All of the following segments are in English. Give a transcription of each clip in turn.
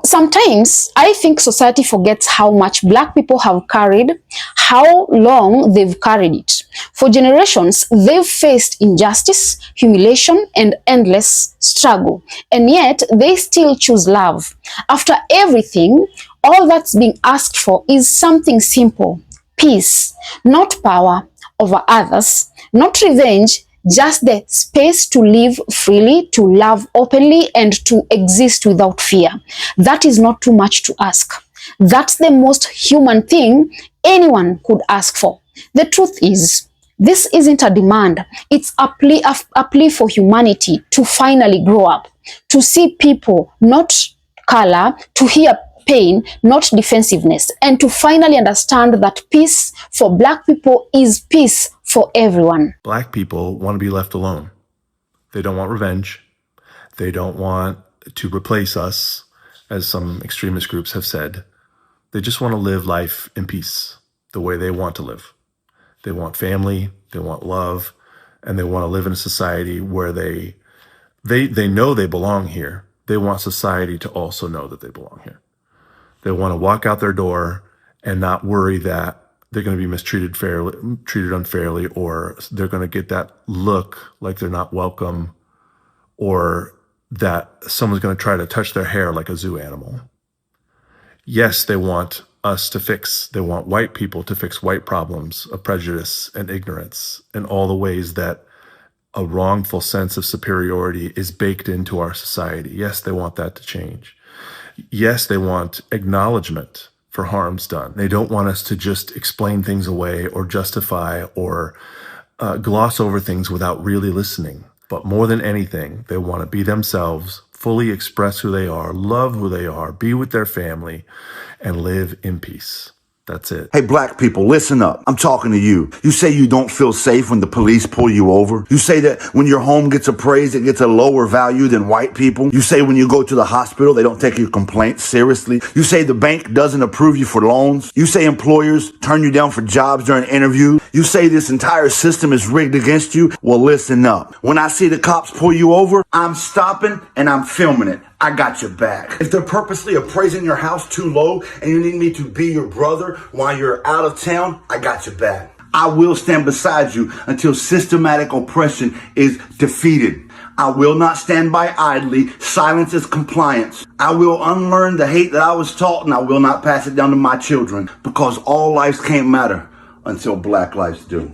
Sometimes I think society forgets how much Black people have carried, how long they've carried it. For generations, they've faced injustice, humiliation, and endless struggle. And yet, they still choose love. After everything, all that's being asked for is something simple: peace, not power over others, not revenge, just the space to live freely, to love openly, and to exist without fear. That is not too much to ask. That's the most human thing anyone could ask for. The truth is, this isn't a demand. It's a plea for humanity to finally grow up, to see people, not color, to hear pain, not defensiveness, and to finally understand that peace for Black people is peace for everyone. Black people want to be left alone. They don't want revenge. They don't want to replace us, as some extremist groups have said. They just want to live life in peace, the way they want to live. They want family, they want love, and they want to live in a society where they know they belong here. They want society to also know that they belong here. They want to walk out their door and not worry that they're going to be treated unfairly, or they're going to get that look like they're not welcome, or that someone's going to try to touch their hair like a zoo animal. Yes, they want they want white people to fix white problems of prejudice and ignorance and all the ways that a wrongful sense of superiority is baked into our society. Yes, they want that to change. Yes, they want acknowledgement for harms done. They don't want us to just explain things away or justify or gloss over things without really listening. But more than anything, they want to be themselves, fully express who they are, love who they are, be with their family, and live in peace. That's it. Hey, Black people, listen up. I'm talking to you. You say you don't feel safe when the police pull you over. You say that when your home gets appraised, it gets a lower value than white people. You say when you go to the hospital, they don't take your complaints seriously. You say the bank doesn't approve you for loans. You say employers turn you down for jobs during interviews. You say this entire system is rigged against you. Well, listen up. When I see the cops pull you over, I'm stopping and I'm filming it. I got your back. If they're purposely appraising your house too low and you need me to be your brother while you're out of town, I got your back. I will stand beside you until systematic oppression is defeated. I will not stand by idly. Silence is compliance. I will unlearn the hate that I was taught, and I will not pass it down to my children, because all lives can't matter until Black lives do.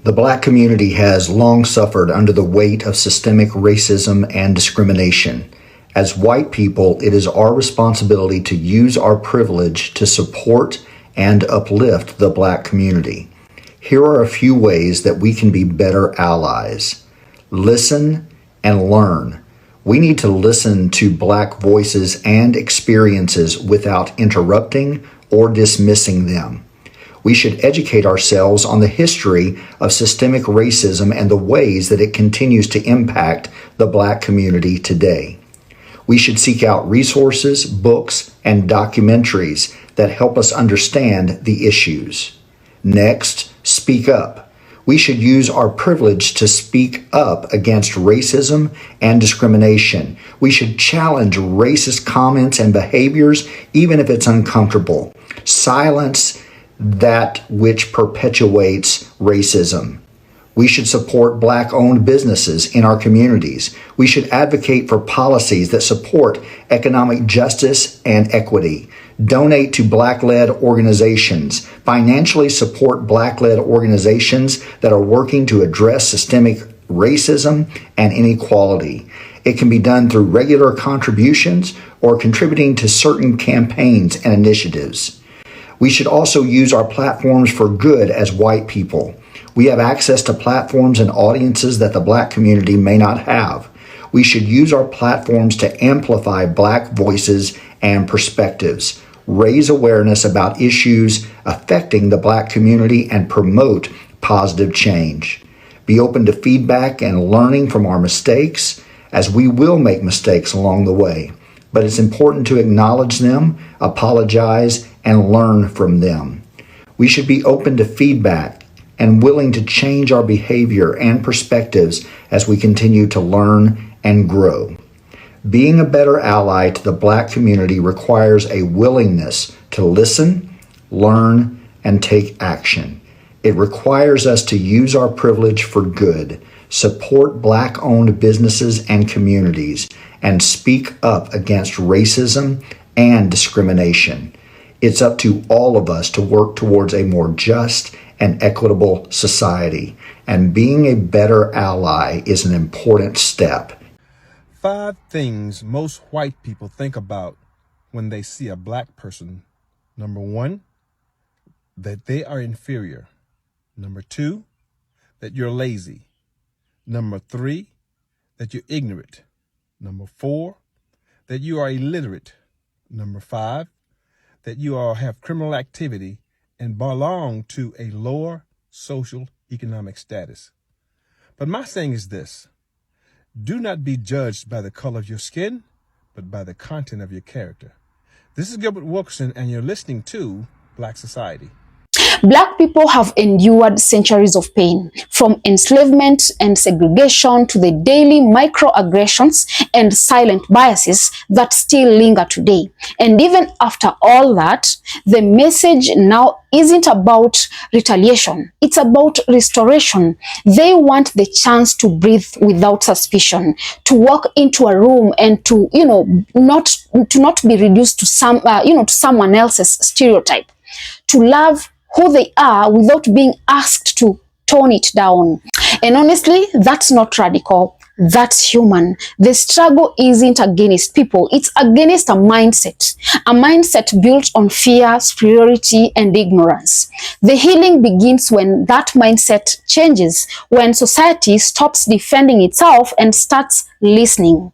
The Black community has long suffered under the weight of systemic racism and discrimination. As white people, it is our responsibility to use our privilege to support and uplift the Black community. Here are a few ways that we can be better allies. Listen and learn. We need to listen to Black voices and experiences without interrupting or dismissing them. We should educate ourselves on the history of systemic racism and the ways that it continues to impact the Black community today. We should seek out resources, books, and documentaries that help us understand the issues. Next, speak up. We should use our privilege to speak up against racism and discrimination. We should challenge racist comments and behaviors, even if it's uncomfortable. Silence that which perpetuates racism. We should support Black-owned businesses in our communities. We should advocate for policies that support economic justice and equity. Donate to Black-led organizations. Financially support Black-led organizations that are working to address systemic racism and inequality. It can be done through regular contributions or contributing to certain campaigns and initiatives. We should also use our platforms for good as white people. We have access to platforms and audiences that the Black community may not have. We should use our platforms to amplify Black voices and perspectives, raise awareness about issues affecting the Black community, and promote positive change. Be open to feedback and learning from our mistakes, as we will make mistakes along the way. But it's important to acknowledge them, apologize, and learn from them. We should be open to feedback and willing to change our behavior and perspectives as we continue to learn and grow. Being a better ally to the Black community requires a willingness to listen, learn, and take action. It requires us to use our privilege for good, support Black-owned businesses and communities, and speak up against racism and discrimination. It's up to all of us to work towards a more just and equitable society, and being a better ally is an important step. 5 things most white people think about when they see a Black person. Number 1, that they are inferior. Number 2, that you're lazy. Number 3, that you're ignorant. Number 4, that you are illiterate. Number 5, that you have criminal activity and belong to a lower social economic status. But my saying is this: do not be judged by the color of your skin, but by the content of your character. This is Gilbert Wilkerson, and you're listening to Black Society. Black people have endured centuries of pain, from enslavement and segregation to the daily microaggressions and silent biases that still linger today. And even after all that, the message now isn't about retaliation. It's about restoration. They want the chance to breathe without suspicion, to walk into a room and to, not be reduced to to someone else's stereotype, to love who they are without being asked to tone it down. And honestly, that's not radical. That's human. The struggle isn't against people. It's against a mindset built on fear, superiority, and ignorance. The healing begins when that mindset changes, when society stops defending itself and starts listening.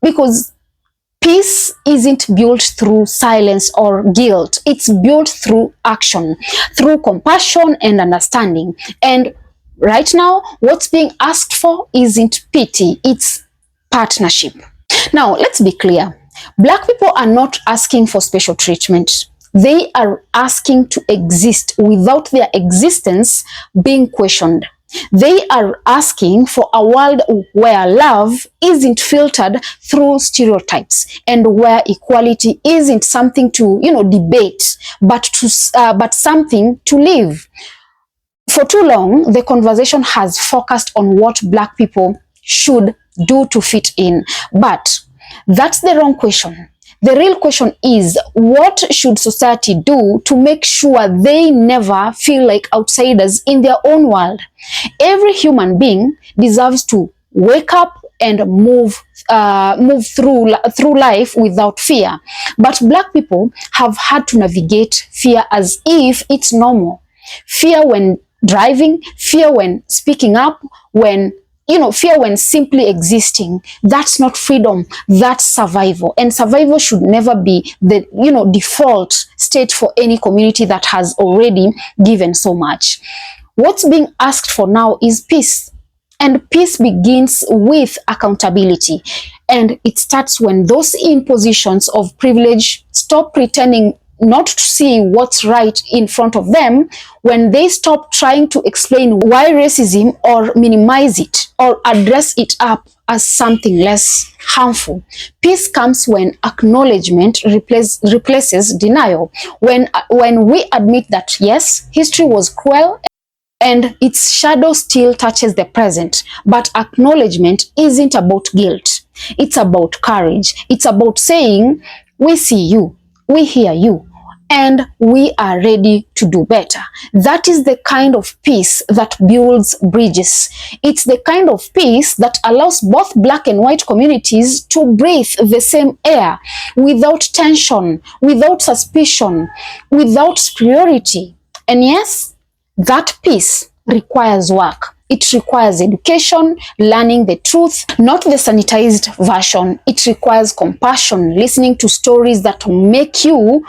Because peace isn't built through silence or guilt. It's built through action, through compassion and understanding. And right now, what's being asked for isn't pity, it's partnership. Now, let's be clear. Black people are not asking for special treatment. They are asking to exist without their existence being questioned. They are asking for a world where love isn't filtered through stereotypes, and where equality isn't something to, debate, but something to live. For too long, the conversation has focused on what Black people should do to fit in, but that's the wrong question. The real question is, what should society do to make sure they never feel like outsiders in their own world? Every human being deserves to wake up and move through life without fear. But Black people have had to navigate fear as if it's normal. Fear when driving, fear when speaking up, fear when simply existing. That's not freedom, that's survival. And survival should never be the, default state for any community that has already given so much. What's being asked for now is peace. And peace begins with accountability. And it starts when those in positions of privilege stop pretending not to see what's right in front of them, when they stop trying to explain why racism or minimize it or address it up as something less harmful. Peace comes when acknowledgement replaces denial. When we admit that, yes, history was cruel and its shadow still touches the present, but acknowledgement isn't about guilt. It's about courage. It's about saying, we see you, we hear you, and we are ready to do better. That is the kind of peace that builds bridges. It's the kind of peace that allows both Black and white communities to breathe the same air without tension, without suspicion, without superiority. And yes, that peace requires work. It requires education, learning the truth, not the sanitized version. It requires compassion, listening to stories that make you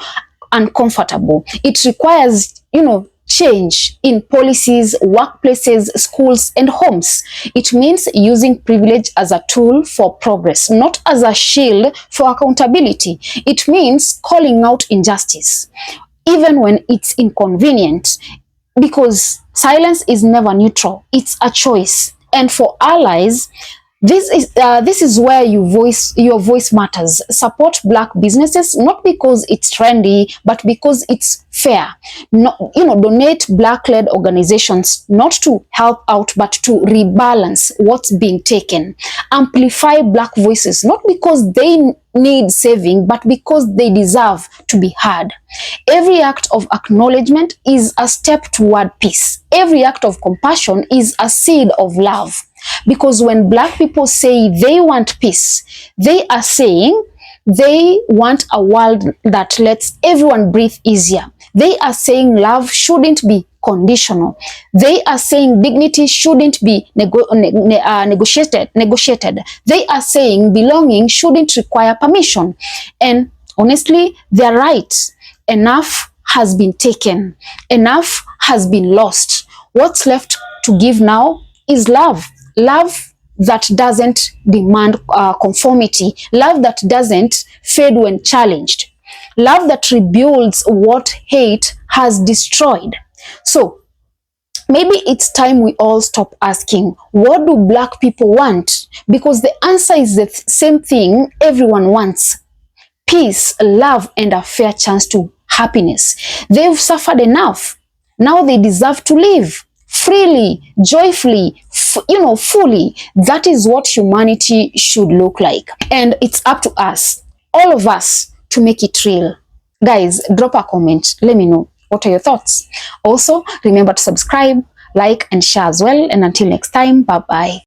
uncomfortable. It requires, change in policies, workplaces, schools, and homes. It means using privilege as a tool for progress, not as a shield for accountability. It means calling out injustice, even when it's inconvenient, because silence is never neutral. It's a choice. And for allies, This is where your voice matters. Support Black businesses, not because it's trendy, but because it's fair. No, donate Black-led organizations, not to help out, but to rebalance what's being taken. Amplify Black voices, not because they need saving, but because they deserve to be heard. Every act of acknowledgement is a step toward peace. Every act of compassion is a seed of love. Because when Black people say they want peace, they are saying they want a world that lets everyone breathe easier. They are saying love shouldn't be conditional. They are saying dignity shouldn't be negotiated. They are saying belonging shouldn't require permission. And honestly, they're right. Enough has been taken. Enough has been lost. What's left to give now is love. Love that doesn't demand conformity. Love that doesn't fade when challenged. Love that rebuilds what hate has destroyed. So maybe it's time we all stop asking, what do Black people want? Because the answer is the same thing everyone wants. Peace, love, and a fair chance to happiness. They've suffered enough. Now they deserve to live freely, joyfully, fully. That is what humanity should look like. And it's up to us, all of us, to make it real. Guys, drop a comment. Let me know. What are your thoughts? Also, remember to subscribe, like, and share as well. And until next time, bye-bye.